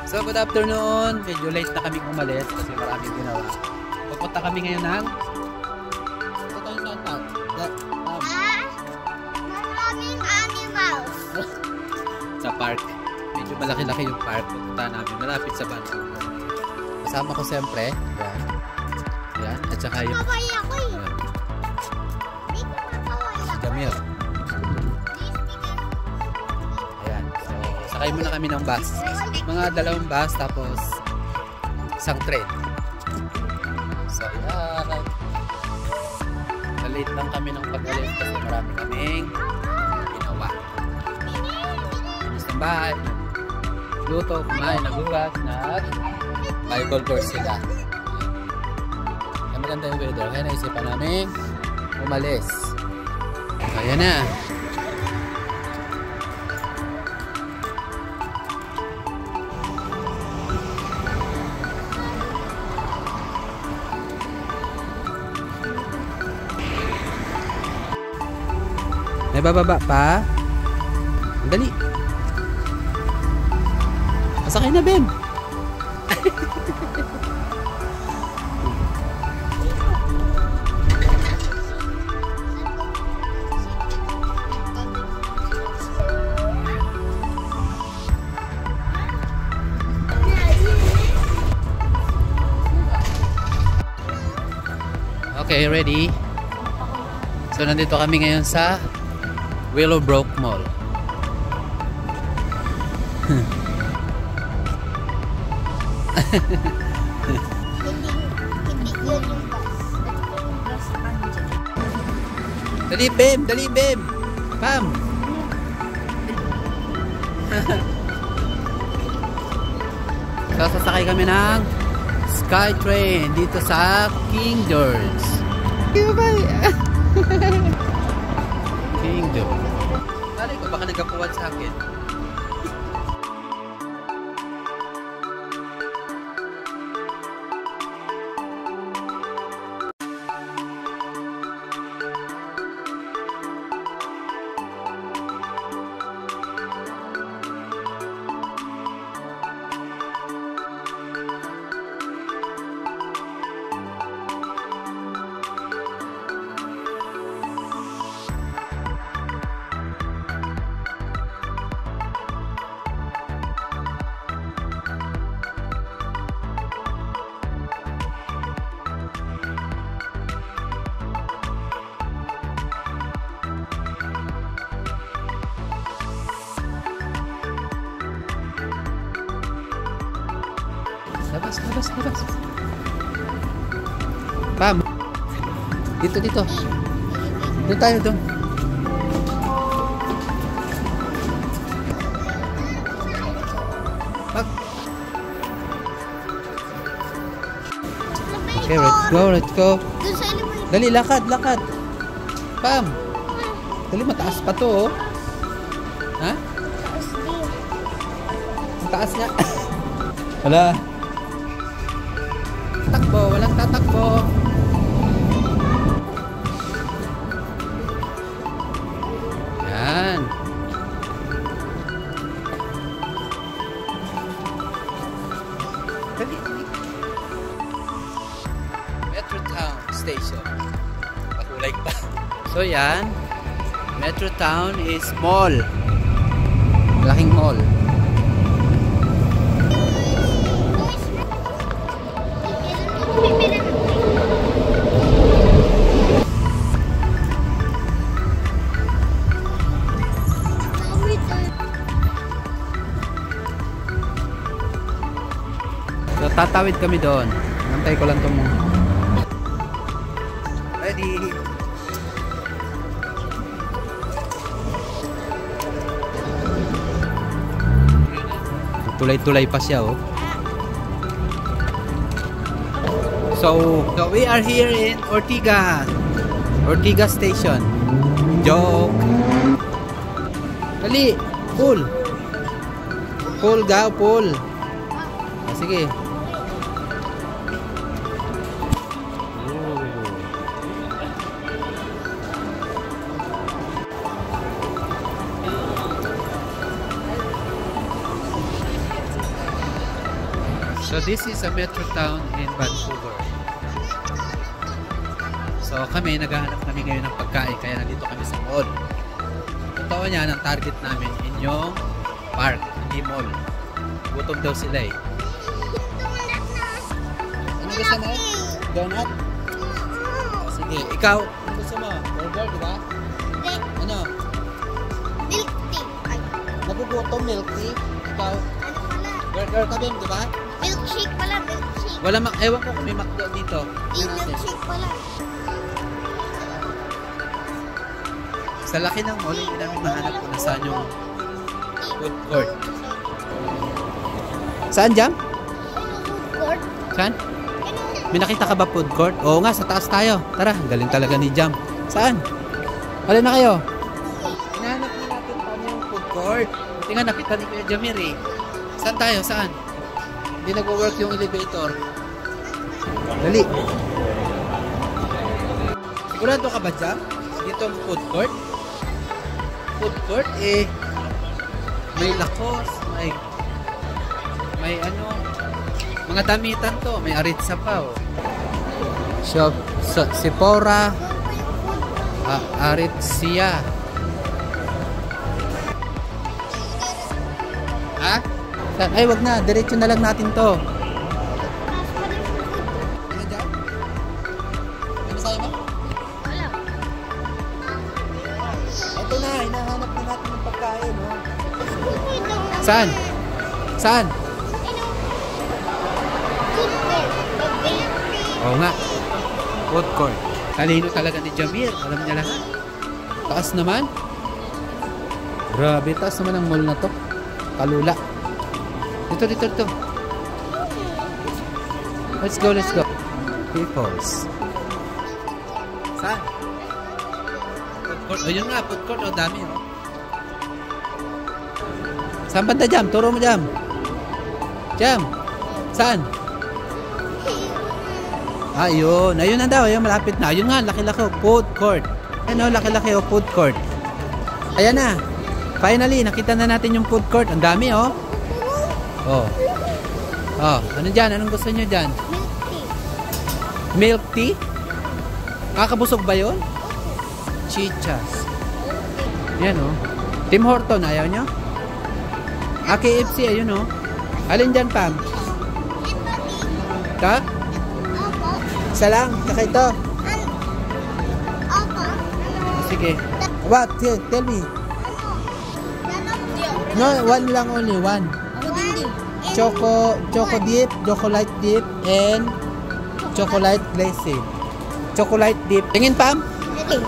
So good afternoon. Medyo late na kami umalis kasi maraming ginawa. Pupunta kami ngayon ng Maraming animals. sa park. Medyo malaki-laki yung park. Pupunta namin malapit sa Vancouver. Kasama ko siyempre. Yan. Yan. At saka yung Maway ako eh. yan. Dito maway Si ako. Jamil. Ayan. So sakay muna kami ng bus. Mga 2 bus tapos isang train. So yan. Late lang kami ng pag-alis kasi marami kaming ginawa. Alis ng bahay. Luto, kumain, nagugas, Bible verse sila. Kaya maganda yung weather. Kaya naisipan namin umalis. Ayan na. May bababa pa? Dali. Masakay na, Ben. Okay, ready? So, nandito kami ngayon sa Willowbrook Mall. Hindi yun yung bus. Dali, Bem! Dali, Bem! Pam! So, sasakay kami ng Skytrain dito sa King George. Kingdom. Malay ko, baka nagkapuwan sa akin. Labas, labas, labas. Pam. Dito, dito. Doon tayo, doon. Pam. Okay, let's go, let's go. Doon sa elevator. Dali, lakad, lakad. Pam. Dali, mataas pa to, oh. Ha? Ang taas nga. Wala. Takbo, walang tatakbo. Yan. Dali, dali. Metrotown Station. Pakulay pa. So yan. Metrotown is mall. Malaking mall. So, tatawid kami doon. Nantay ko lang itong ready. Tulay-tulay pa siya, oh. So we are here in Ortigas. Ortigas Station. Joke. Dali, pull. Pull, gaw, pull. Ah, sige. So this is a metro town in Vancouver. So kami, naghahanap kami ngayon ng pagkain kaya nandito kami sa mall. Totoo niyan, ang target namin inyong park, hindi mall. Gutom daw sila eh. Ano gusto mo? Donut? Oh, sige, ikaw, ano gusto mo? Burger, di ba? Ano? Milk tea. Ay, Nagugutom, milk tea? Ikaw? ano pala? Burger ka din, di ba? Milkshake pala, milkshake. Wala ewan ko kung may McDo dito. Yung milkshake pala. Sa laki ng mall, hindi namin mahanap kung nasaan yung food court. Saan, Jam? Food court. Saan? May nakita ka ba food court? Oo nga, sa taas tayo. Tara, galing talaga ni Jam. Saan? Wala na kayo? Hinahanap na natin paano yung food court. Buti nga nakita ni Kuya Jamir eh. Saan tayo? Saan? Hindi nag-work yung elevator. Dali. Sigurado ka ba, Jam? Dito ang food court? Food court eh may lakos, may ano, mga damitan to, may aritsa pa oh. Shop Sephora, Aritzia. Ha? Ay wag na, diretso na lang natin to. Ano dyan? Ano sa'yo mo? Wala. Ito na, hinahanap na natin ng pagkain oh. Saan? Saan? Oo nga. Food court. Talino talaga ni Jamir. Alam niya lahat. Taas naman. Grabe, taas naman ang mall na to. Kalula. Dito. Let's go. Peoples. Saan? Food court. O yun nga, food court. O dami oh. Saan banda, Jam? Turo mo, Jam. Jam. Saan? Ayun. Ayun na daw. Ayun, malapit na. Ayun nga, laki-laki. Food court. Ayun o, laki-laki o, food court. Ayan na. Finally, nakita na natin yung food court. Ang dami, oh. Oh. Oh, ano dyan? Anong gusto nyo dyan? Milk tea? Kakabusog ba yun? Chichas. Yan, oh. Tim Horton, ayaw nyo? KFC, ayun, oh. Alin dyan, Pam? Ka? Isa lang, saka ito. Sige. What? Tell me. No, one lang only, one. Choco dip, chocolate dip, and chocolate glazing. Chocolate dip. Tingin, Pam?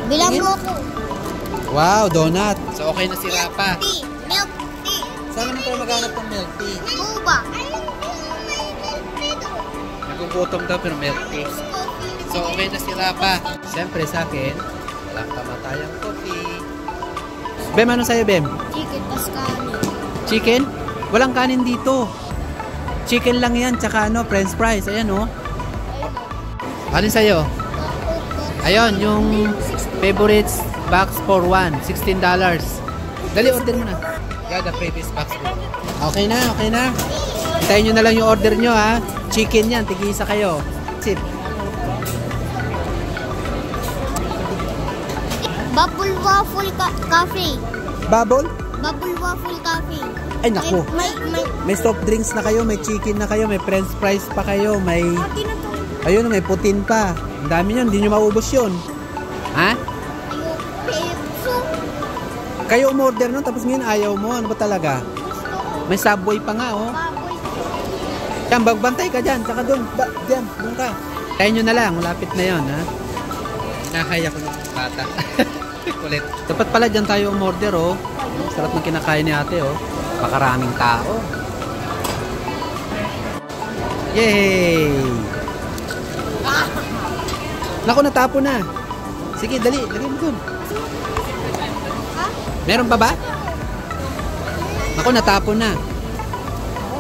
Bilang Tingin? mo ako. Wow, donut. So, okay na si Rapa. Milk tea. Saan naman tayo maghanap ng milk tea? Boba. Nagugutom daw pero milk tea. So, okay na si Rapa. Siyempre sa akin, walang kamatayang coffee. Bem, ano sa'yo, Bem? Chicken, tas kanin. Chicken? Walang kanin dito. Chicken lang yan, tsaka ano, french fries. Ayan, oh. Alin sa'yo? Ayun, yung favorites box for one. $16. Dali, order mo na. Yeah, the previous box. Okay na. Hintayin nyo na lang yung order nyo, ha. Chicken yan, tig-isa kayo. Sip. Bubble waffle coffee. Bubble? Bubble waffle coffee. Ay, naku. May soft drinks na kayo, may chicken na kayo, may french fries pa kayo, may... Ayun, may putin pa. Ang dami yun, hindi nyo maubos yun. Ha? Kayo umorder nun, tapos ngayon ayaw mo. Ano ba talaga? May Subway pa nga, oh. Yan, bagbantay ka dyan. Tsaka doon. Dyan, doon ka. Kaya nyo na lang, malapit na yun, ha? Kinakaya ko ng bata. Kulit. Dapat pala dyan tayo umorder, oh. Sarap ng kinakain ni ate, oh. Pakaraming tao. Yay! Naku, natapo na. Sige, dali. Lagay mo dun. Meron pa ba? Naku, natapo na.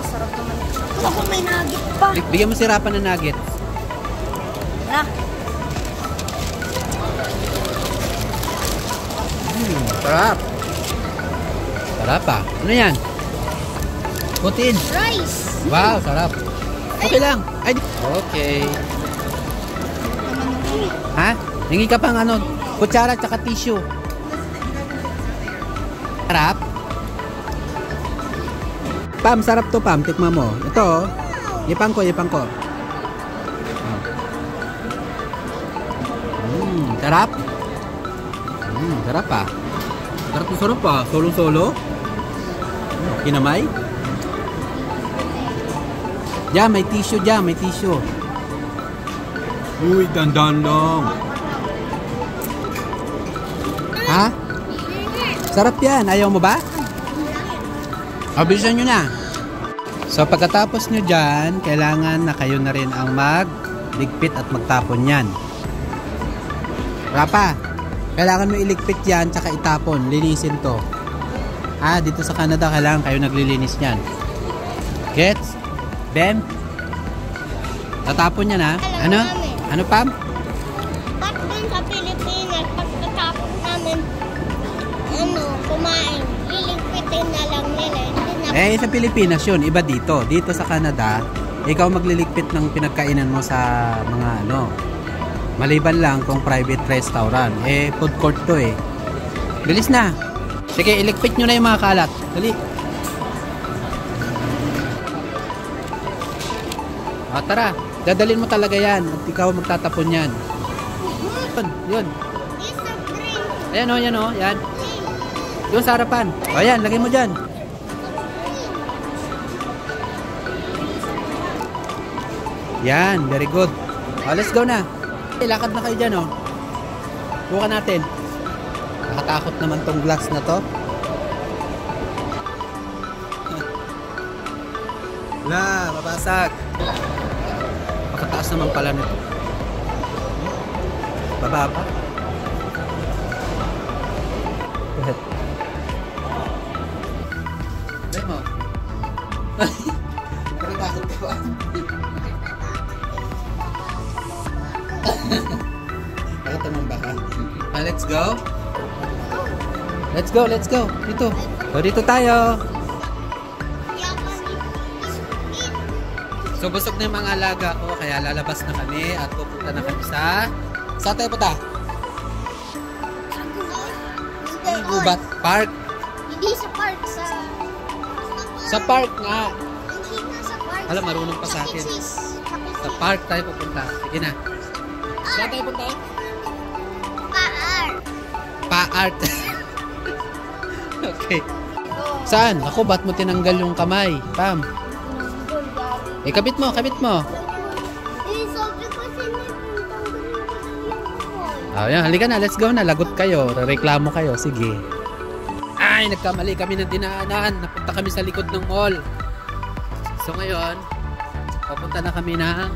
Sarap naman. Ako may nugget pa. Bigyan mo si Rapa ng nugget. Na. Sarap. Sarap ah. Ano yan? Putin. Rice. Wow, sarap. Okay lang. Ay, okay. Ha? Hingi ka pang ano, kutsara at tissue. Sarap? Pam, sarap to Pam. Tikma mo. Ito, ipang ko. Sarap? Sarap pa. Sarap pa. Solo-solo. Kinamay. Diyan, may tissue dyan. May tissue. Uy, dandan lang. Ha? Sarap yan. Ayaw mo ba? Bilisan nyo na. So, pagkatapos nyo dyan, kailangan na kayo na rin ang magligpit at magtapon yan. Rapa, kailangan mo iligpit yan tsaka itapon. Linisin to. Dito sa Canada, kailangan kayo naglilinis yan. Gets? Bem? Tatapon yan ha? Ano? Ano Pam? Ba't dun sa Pilipinas, pagkatapos namin, kumain, liligpitin na lang nila. Sa Pilipinas yun, iba dito. Dito sa Canada, ikaw magliligpit ng pinagkainan mo sa mga maliban lang kung private restaurant. Food court to eh. Bilis na. Sige, iligpit nyo na yung mga kalat. Dali. Tara. Dadalhin mo talaga yan. At ikaw magtatapon yan. Yun. Ayan o, yan o. Yan. Yung sa harapan. Ayan, lagay mo dyan. Yan, very good. Let's go na. Lakad na kayo dyan o. Bukan natin. Nakatakot naman tong glass na to. Wala, mabasag. Pakataas naman pala nito. Bababa. Dahil mo. Nakatakot ka ba? Nakatamang baka. Let's go. Let's go. Dito. So, dito tayo. So, busog na yung mga alaga ko. Kaya lalabas na kami at pupunta na kami sa... Saan tayo punta? Gubat Park. Hindi sa park, Sa park nga. Hindi na sa park. Alam, marunong pa sa akin. Sa park tayo pupunta. Sige na. Saan tayo punta? Pa-art. Okay. Saan? Ako, ba't mo tinanggal yung kamay? Pam. Kabit mo. Yan, halika na. Let's go na. Lagot kayo. Reklamo kayo. Sige. Ay, nagkamali kami ng dinaanan. Napunta kami sa likod ng mall. So ngayon, papunta na kami ng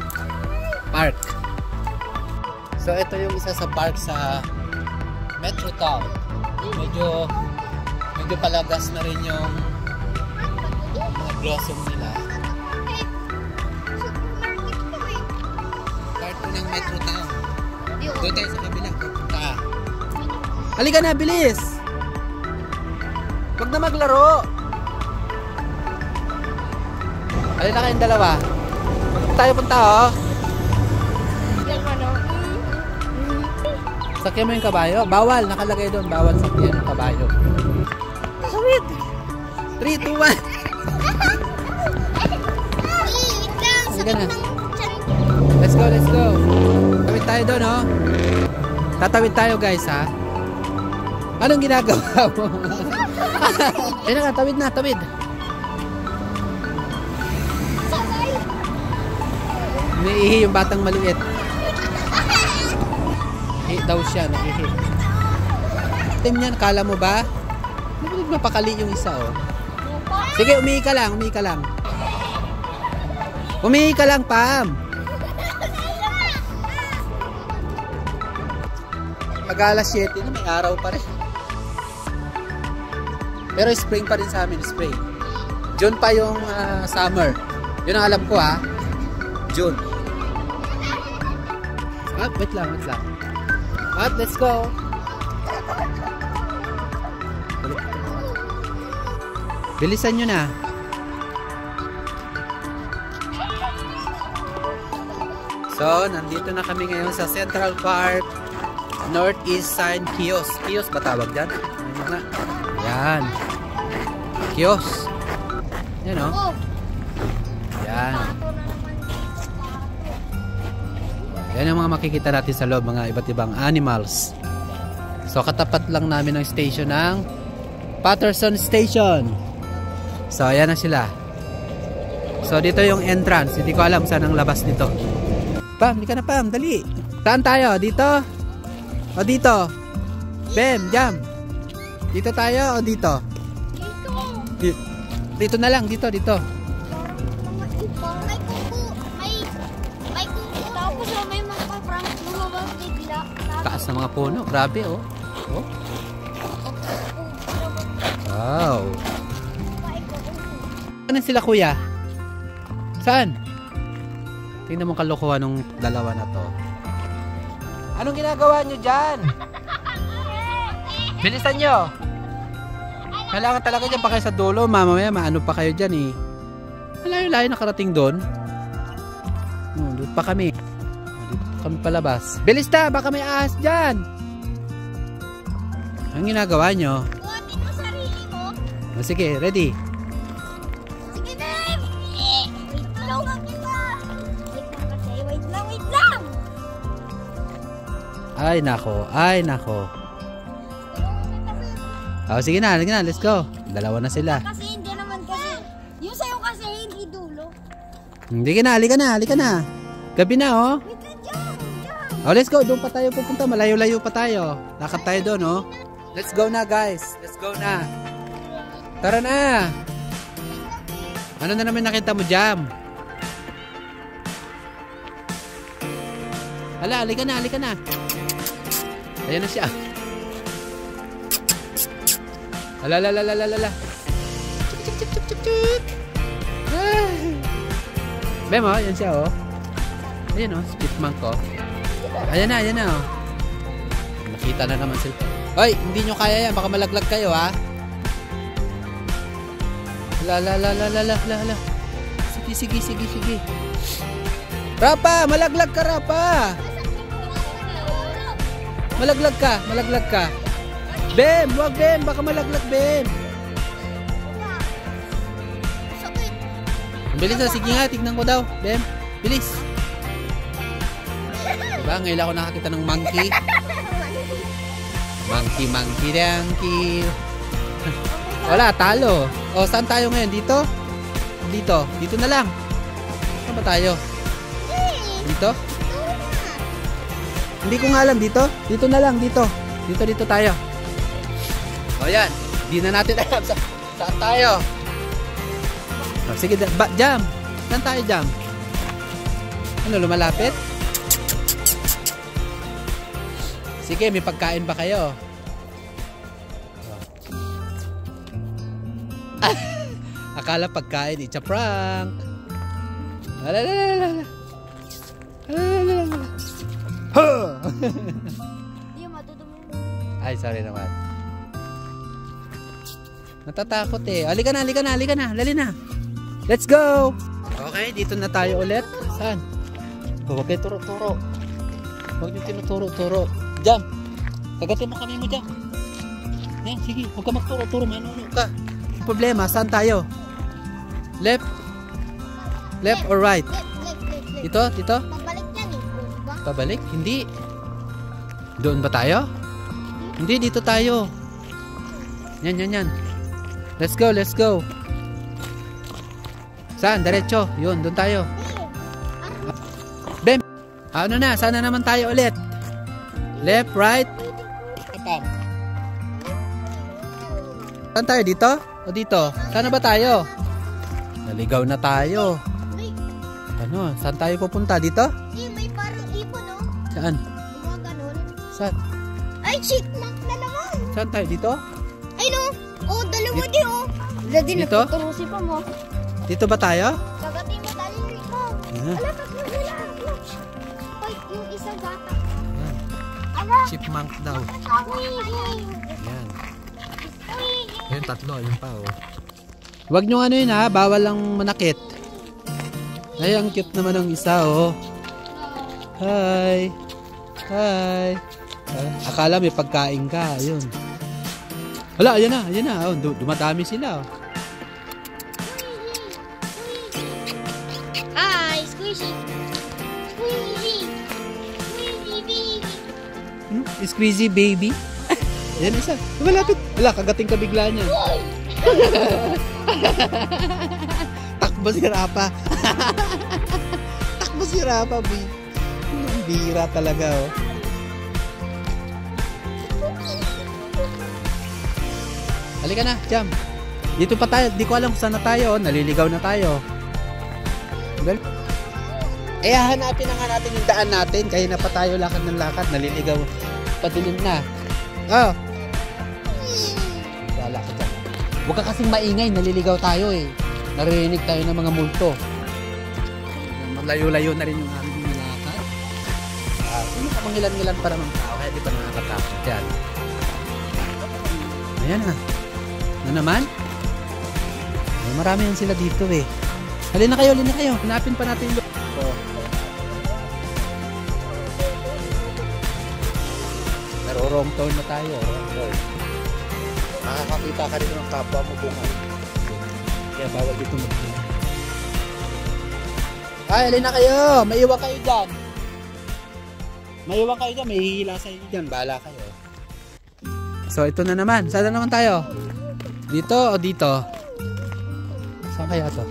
park. So ito yung isa sa park sa Metro Town. Medyo palagas na rin yung mga blossom nila. Part ng Metro Town. Doon tayo sa kabila. Pupunta. Halika na, bilis! Huwag na maglaro! Halika kayong dalawa. Tayo punta, oh. Sakyan mo yung kabayo. Bawal, nakalagay doon. Bawal sakyan yung kabayo. Sawit! 3, 2, 1. Halika na. Let's go. Tawid tayo doon, oh. Tatawid tayo, guys, ha. Anong ginagawa mo? Ayun na, tawid. Naiihi yung batang maliit. Ihi daw siya, naiihi. Time niyan, kala mo ba? Mapakali yung isa, oh. Sige, umihi ka lang. Umihi ka lang, Pam. Mag-alas 7 na, may araw pa rin. Pero spring pa rin sa amin, spring. June pa yung summer. Yun ang alam ko, ha. June. Wait lang. Let's go. Bilisan nyo na. So, nandito na kami ngayon sa Central Park Northeast Side Kiosk. Kiosk ba tawag dyan? Yan. Kiosk. Yan o. Yan. Yan ang mga makikita natin sa loob, mga iba't ibang animals. So, katapat lang namin ang station ng Patterson Station. So, ayan na sila. So, dito yung entrance. Hindi ko alam saan ang labas dito. Pam, hindi ka na Pam. Dali. Saan tayo? Dito? O dito? Bem, jam. Dito tayo o dito? Dito. Dito na lang. Dito, dito. May kuko. Tapos may mga kaprang lumabas bigla. Taas na mga puno. Grabe, oh. Oh. Wow. Saan sila, kuya? Saan? Tingnan mo kalokohan ng dalawa na to. Anong ginagawa nyo dyan? Bilisan nyo. Kailangan talaga dyan pa kayo sa dulo. Mamaya maano pa kayo dyan eh. Malayo-layo nakarating doon. Doon pa kami. Dito pa kami palabas. Bilis na! Baka may ahas dyan! Anong ginagawa nyo? Buhatin mo sarili mo. O, sige, ready? Sige, babe! Wait lang kita. Wait lang. Ay, nako. Ay, nako. O, sige na. Let's go. Dalawa na sila. Kasi hindi naman kasi. Yung sa'yo kasi hindi dulo. Hindi ka na. Halika na. Gabi na, oh. Wait lang dyan. Oh, let's go. Doon pa tayo pupunta. Malayo-layo pa tayo. Lakad tayo doon, oh. Let's go na, guys. Let's go na. Tara na. Ano na naman nakita mo, Jam? Hala, halika na. Ayan na siya. Hala. Bem, oh. Yan siya, oh. Ayan, oh. Spitmunk, oh. Ayan na, oh. Nakita na naman sila. Hoy, hindi nyo kaya yan. Baka malaglag kayo, ha? Hala. Sige. Rapa, malaglag ka, Rapa. Malaglag ka. Bem, wag Bem. Baka malaglag, Bem. Sakit. Bilis na, sige nga. Tignan ko daw. Bem, bilis. Diba, ngayon ako nakakita ng monkey. Monkey. Wala, talo. O, saan tayo ngayon? Dito? Dito na lang. Saan ba tayo? Dito? Hindi ko nga alam. Dito na lang. Dito tayo. O, yan. Di na natin alam saan tayo. O, sige, Jam. Saan tayo, Jam? Ano, lumalapit? Sige, may pagkain ba kayo? Akala pagkain, it's a prank. Hindi matutumi. Ay, sorry naman. Natatakot eh. Halika na. Dali na. Let's go! Okay, dito na tayo ulit. Saan? Huwag kayo turo-turo. Huwag nyo tinuturo-turo. Jam, kagatin mo kami mo dyan. Yan, sige. Huwag ka magturo-turo. Manuno ka. Ang problema, saan tayo? Left or right? Left. Dito? Pabalik yan eh. Diba? Pabalik? Hindi. Doon ba tayo? Hindi, dito tayo. Yan. Let's go. Saan? Diretso. Yun, doon tayo. Bem! Ano na? Sana naman tayo ulit. Left, right. Saan tayo? Dito? O dito? Saan na ba tayo? Naligaw na tayo. Ano? Saan tayo pupunta? Dito? May parang ipon, no? Saan? Mga ganun. Saan? Ay, chipmunk na naman. Saan tayo? Dito? Ay, no. Oh, dalawa din, oh. Dati Dito? nagtuturusi pa mo. Dito ba tayo? Kagatin mo tayo mo. Ala, tatlo nila. Ay, yung isang gata. Ala. Chipmunk daw. Yan. Ayun, tatlo. Ayun pa, oh. Huwag nyo ano yun, ha? Bawal lang manakit. Ay, ang cute naman ng isa, oh. Hi. Hi. Akala may pagkain ka. Ayun. Wala, ayan na. Oh, dumadami sila. Hi, squishy. Squishy. Squishy baby. Squeezy baby. Ayan isa. Malapit. Wala, kagating ka bigla niya. Takbo si Rapa. Takbo si Rapa, bira talaga, oh. Halika na, Jam. Dito pa tayo. Di ko alam kung saan na tayo. Naliligaw na tayo. Well, hanapin na nga natin yung daan natin. Kaya na pa tayo lakad ng lakad. Naliligaw. Padilim na. Oh. Wala ka dyan. Huwag ka kasing maingay. Naliligaw tayo eh. Naririnig tayo ng mga multo. Malayo-layo na rin yung aming nilakad. Sino ka mangilan-ngilan pa naman tao. Kaya di pa nakakatakot yan. Ayan na. Ano naman? Ay, marami yan sila dito eh. Halina kayo. Hanapin pa natin yung pero wrong turn na tayo. Makakakita ka rin ng kapwa mo bungal. Kaya bawal dito mag-bungal. Ay, halina kayo. Maiwan kayo dyan. May hihila sa inyo dyan. Bahala kayo. So, ito na naman. Saan na naman tayo? Dito o dito? Saan kaya to?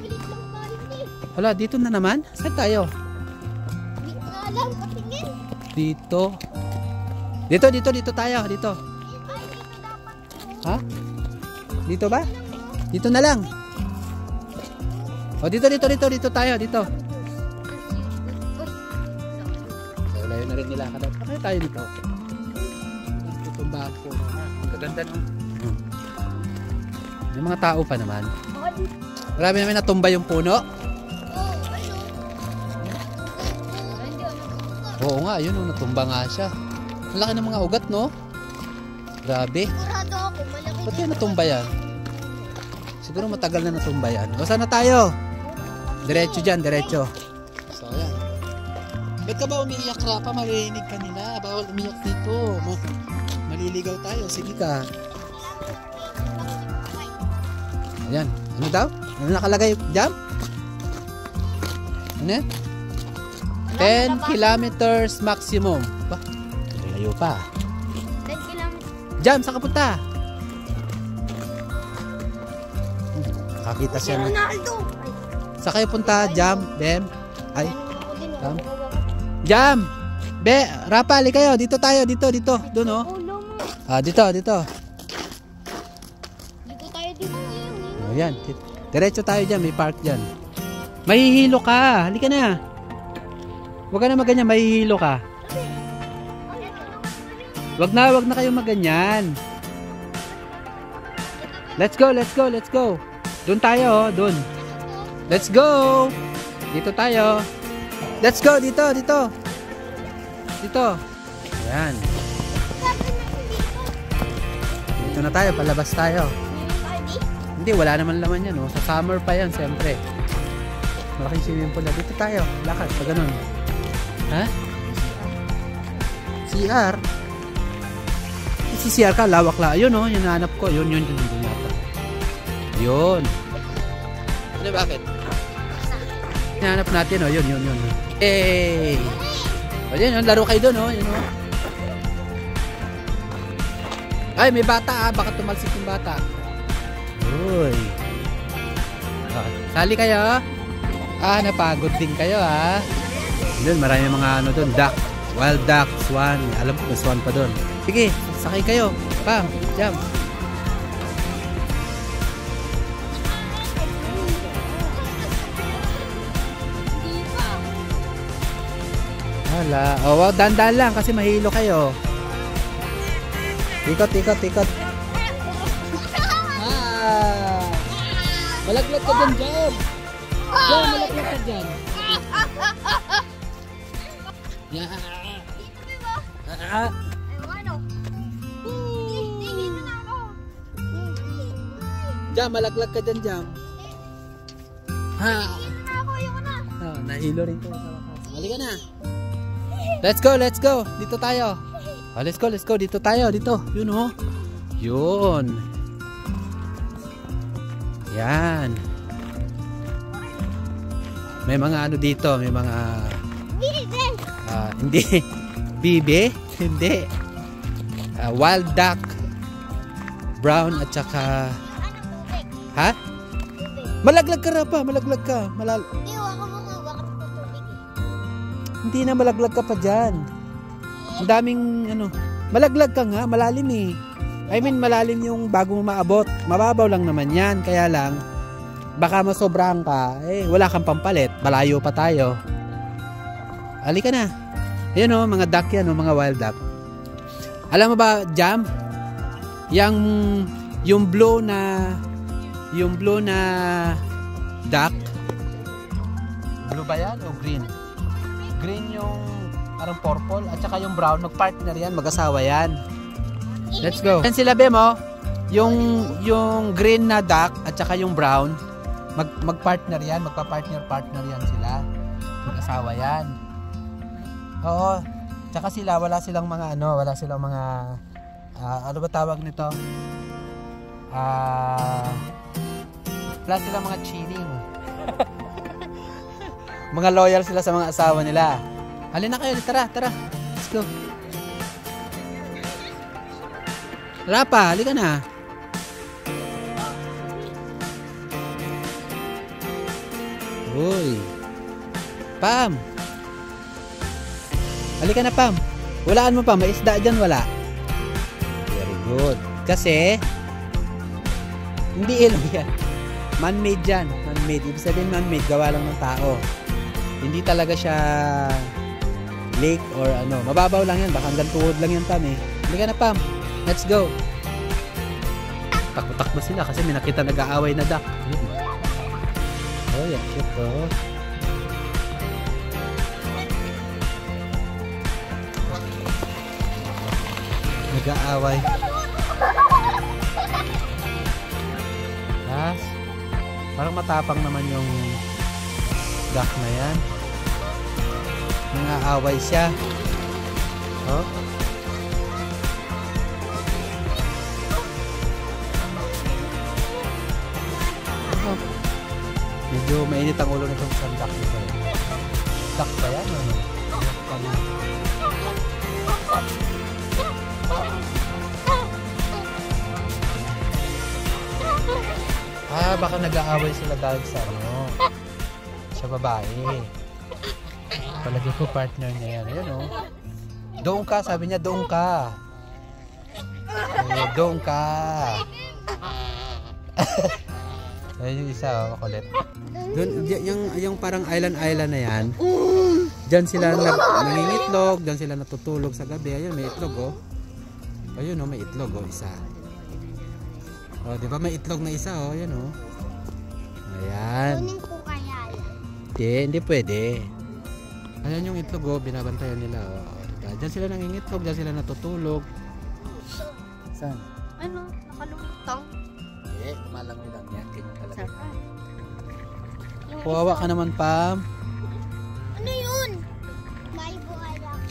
Hala, dito na naman? Saan tayo? Hindi ko alam, patingin. Dito tayo. Dito. Ha? Dito ba? Dito na lang. O, dito tayo. Dito. So, layo na rin nila. Kaya tayo dito. Itong bako. Ganda no? May mga tao pa naman. Marami namin natumba yung puno. Oo nga, yun natumba nga siya. Ang laki ng mga ugat, no? Grabe. Sigurado ako, malaki. Ba't yan natumba yan? Siguro matagal na natumba yan. O, saan na tayo? Diretso dyan, diretso. So, ayan. Ba't ka ba umiiyak, Rapa? Marinig ka nila. Bawal umiyak dito. Maliligaw tayo. Sige ka. Ayan. Ano daw? Ano nakalagay? Jam? Ano yan? 10 kilometers maximum. Ba? Layo pa. 10 kilometers. Jam, saan ka punta? Nakakita siya na. Ronaldo! Saan kayo punta? Jam? Bem? Ay? Jam? Jam! Be, Rapa, ali kayo. Dito tayo. Dito. Doon, oh. Dito. Dito tayo dito. O, yan. Diretso tayo dyan. May park dyan. Mahihilo ka. Halika na. Huwag ka na maganyan. Mahihilo ka. Wag na kayo maganyan. Let's go. Doon tayo, oh. Doon. Let's go. Dito tayo. Let's go. Dito. Ayan. Dito na tayo. Palabas tayo. Hindi, wala naman laman yan. Oh. Sa summer pa yan, siyempre. Malaking swimming pool na. Dito tayo. Lakad. Pa ganun. Ha? CR? Si CR ka, lawak la. Ayun, oh. Yung nahanap ko. Yun. Yun. Ano, bakit? Hinahanap natin, oh. Yun. Hey! O, yun, laro kayo doon, oh. Yun, oh. Ay, may bata, ah. Baka tumalsik yung bata. Uy. Sali kayo. Napagod din kayo, ha. Doon, marami mga ano doon. Duck. Wild duck. Swan. Alam ko, may swan pa doon. Sige, sakay kayo. Pam, jump. Wala. Oh, wow, dandan lang kasi mahilo kayo. Tikot. Malaglag ka dyan, Jam. Malaglag ka dyan. Yeah. Jam, malaglag ka dyan, Jam. Nahilo rin ko. Halika na. Let's go, let's go. Dito tayo. Oh, let's go, let's go. Dito tayo, dito. Yun oh. Yun. Yan. May mga ano dito, may mga hindi. Bibe? Hindi. Wild duck. Brown at saka ha? Malaglag ka pa, malaglag ka. Hindi na malaglag ka pa dyan. Ang daming ano, malaglag ka nga, malalim eh. I mean malalim yung bago mo maabot. Mababaw lang naman yan, kaya lang baka masobrahan ka, eh wala kang pampalit, malayo pa tayo. Halika na. Ayan o, mga duck yan o, mga wild duck. Alam mo ba, Jam? Yung blue na duck. Blue ba yan o green? Green yung parang purple at saka yung brown, mag-partner yan, mag-asawa yan. Let's go. Yan sila, Bemo. Yung green na duck at saka yung brown, mag-partner yan, magpa-partner yan sila. Mag-asawa yan. Oo. Tsaka sila, wala silang mga ano, wala silang mga ano ba tawag nito? Wala silang mga cheating. Mga loyal sila sa mga asawa nila. Halina kayo, tara, tara. Let's go. Tara pa, halika na. Uy. Pam. Halika na, Pam. Walaan mo pa, may isda dyan, wala. Very good. Kasi hindi ilog yan. Man-made yan. Man-made. Ibig sabihin man-made, gawa lang ng tao. Hindi talaga siya lake or ano. Mababaw lang yan. Baka hanggang tuhod lang yan, Pam eh. Halika na, Pam. Let's go. Takbo-takbo sila kasi may nakita nag-aaway na duck. Oh, yeah. Cute oh. Nag-aaway. Yes. Parang matapang naman yung duck na yan. Nag-aaway siya. Oh. Oh. Medyo mainit ang ulo nitong isang duck nito. Duck ba yan? Ano? Baka nag-aaway sila dahil sa ano, sa babae. Palagi ko partner niya yan. Ayan o. Doon ka, sabi niya, doon ka. Doon ka. Ayan yung isa o, makulit. Doon, yung parang island na yan. Diyan sila nangingitlog, diyan sila natutulog sa gabi. Ayun, may itlog o. Ayun o, may itlog o, isa. O, di ba may itlog na isa o, ayan o. Ayan. Kunin ko kaya yan. Hindi pwede. Ayan yung itlog o, binabantayan nila o. Diyan sila nangingitlog, diyan sila natutulog. Saan? Ano? Nakalutang? Eh, lumalangoy lang yan. Ganyan talaga. Saan? Kuwawa ka naman, Pam. Ano yun? May bulaklak.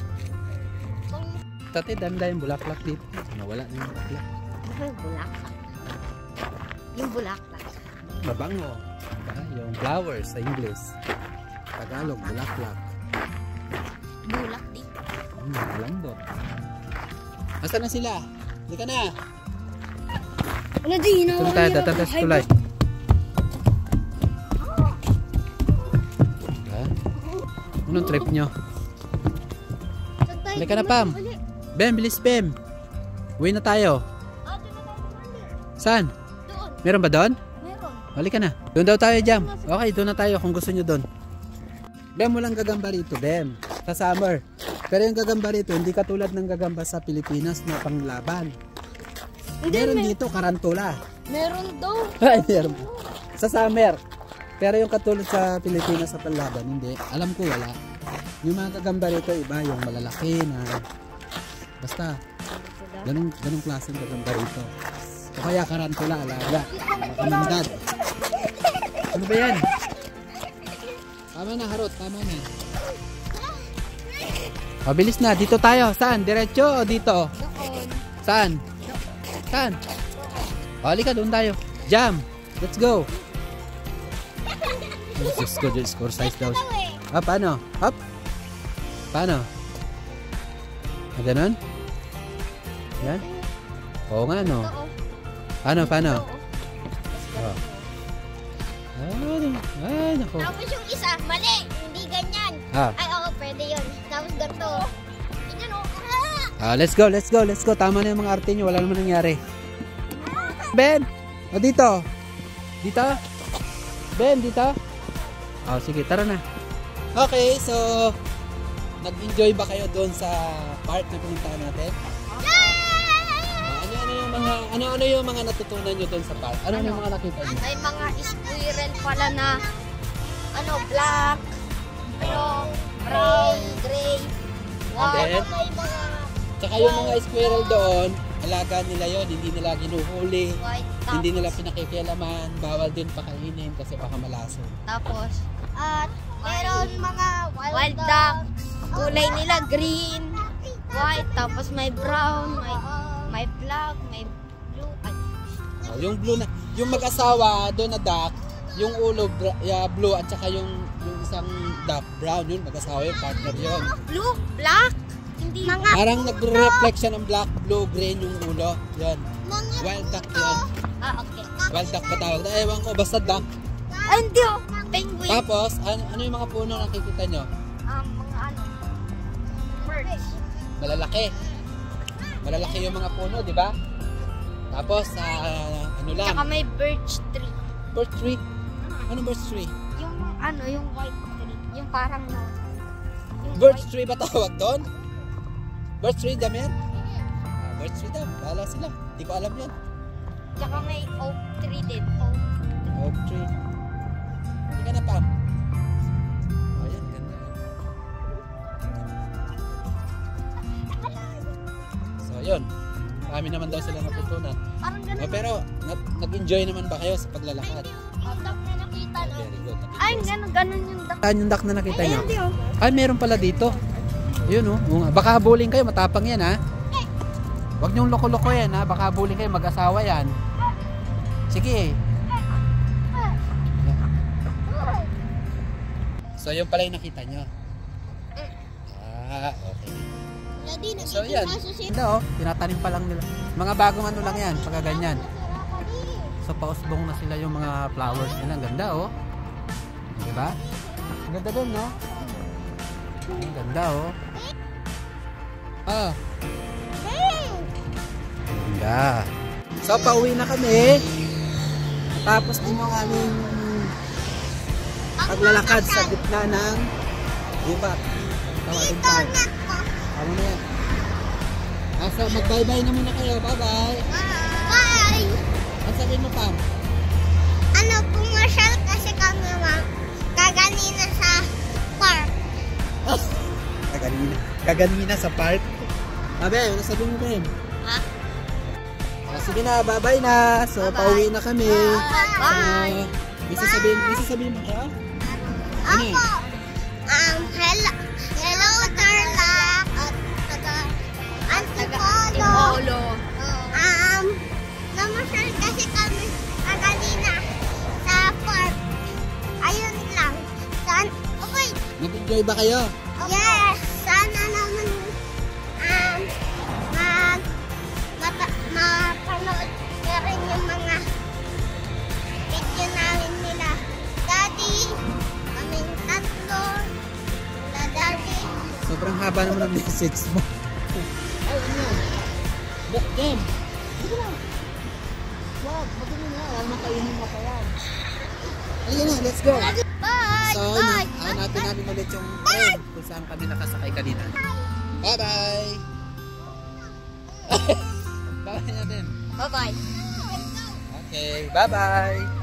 Tate, danda yung bulaklak dito. Nawala na yung bulaklak. Yung bulaklak. Yung bulaklak. Mabango. Yung flowers sa English. Tagalog, bulaklak. Bulak din. Malambot. Nasaan na sila? Hindi ka na. Ano din? Ito tayo, tatatas tulay. Anong trip nyo? Hindi ka na, Pam. Bem, bilis, Bem. Uwi na tayo. Saan? Doon. Meron ba doon? Meron. Halika na. Doon daw tayo, Jam. Okay, doon na tayo kung gusto nyo doon. Bem, walang gagamba rito, Bem. Sa summer. Pero yung gagamba rito, hindi katulad ng gagamba sa Pilipinas na panglaban. Meron dito, karantula. Meron daw. Ay, meron. Sa summer. Pero yung katulad sa Pilipinas sa panlaban, hindi. Alam ko wala. Yung mga gagamba rito, iba. Yung malalaki na... Basta. Ganong klaseng gagamba rito. O kaya karantula, alaga. Kamandad. Ano ba yan? Tama na, Harot. Tama na. O, bilis na. Dito tayo. Saan? Diretso o dito? Doon. Saan? Saan? O, halika. Doon tayo. Jam. Let's go. Diyos ko, Diyos ko. Size daw. Ah, paano? Hop. Paano? Ah, ganun? Yan? Oo nga, no? Paano? Oh. Ay, nako. Tapos yung isa, mali. Hindi ganyan. Ah. Ay, oo, pwede yun. Tapos ganito. Ganyan, oh. Let's go. Tama na yung mga arte nyo. Wala naman nangyari. Ben! O, dito. Dito? Ben, dito? O, sige, tara na. Okay, so nag-enjoy ba kayo doon sa park na pinuntahan natin? Ano yung mga natutunan nyo doon sa park? Ano yung mga nakita nyo? May mga squirrel pala na black, brown, gray, Then, may mga tsaka yung mga squirrel doon, alaga nila yon, hindi nila ginuhuli, white. hindi nila pinakikialaman, bawal din pakainin kasi baka malaso. Tapos, at meron mga wild duck. Kulay nila green, white, tapos may brown, may black, may blue. Yung blue na, yung mag-asawa doon na duck, yung ulo blue at saka yung isang duck brown, yun mag-asawa yung partner yun. Blue, black, hindi mga Parang nagre-reflect siya ng black, blue, green yung ulo. Yan. Wild duck yun. okay. Wild duck pa tawag. Ewan ko, basta duck. Hindi oh, penguin. Tapos, ano yung mga puno nakikita nyo? Mga birds. Malalaki. Malalaki yung mga puno, di ba? Tapos, ano lang? Tsaka may birch tree. Birch tree? Anong birch tree? Yung white tree. Yung parang Birch tree ba tawag doon? Birch tree damer? Birch tree daw. Bahala sila. Hindi ko alam yun. Tsaka may oak tree din. Oak tree. Hindi ka na, Pam. Ayan, ganda. So, yun. Marami naman daw sila natutunan. Parang ganun. Pero, nag-enjoy naman ba kayo sa paglalakad? Duck na nakita no? Very good. Ay, ganun yung duck. Saan yung duck na nakita nyo? Hindi oh. Ay, meron pala dito. Yun oh. Baka habulin kayo, matapang yan ha. Huwag nyong loko-loko yan ha. Baka habulin kayo, mag-asawa yan. Sige. So, yun pala yung nakita nyo. Okay. So, yan. Ganda oh. Tinatanim pa lang nila. Mga bagong ano lang yan, pagka ganyan. So, pausbong na sila yung mga flowers nila. Ang ganda oh. Diba? Ang ganda dun, no? Ang ganda oh. Ganda. So, pauwi na kami. Tapos din yung aming paglalakad sa gitna ng gubat. Tawagin tayo. Tama na yan. So, mag-bye-bye na muna kayo. Bye-bye. Bye! Ang sabihin mo, Pam? Pumasyal kasi kami kaganina sa park. Kaganina sa park? Abe, ano sabihin mo, Ben? Ha? Sige na, bye-bye na. So, pauwi na kami. Bye! May sasabihin mo kayo? Ano eh? Hello, Tarlac. Antipolo. Namasyal kasi kami kaganina sa park. Ayun lang. Okay. Nag-enjoy ba kayo? Yes. Sana naman mapanood ka rin yung mga video namin nila. Daddy, kaming tatlo, Daddy. Sobrang haba naman ang message mo. Ay, ano yan? Dem! Sige na! Wag, magano na. Wala naman kainin mo pa yan. Ayun na, let's go! Bye! So, hanapin namin ulit yung train kung saan kami nakasakay kanina. Bye-bye! Bye natin. Bye-bye. Okay, bye-bye!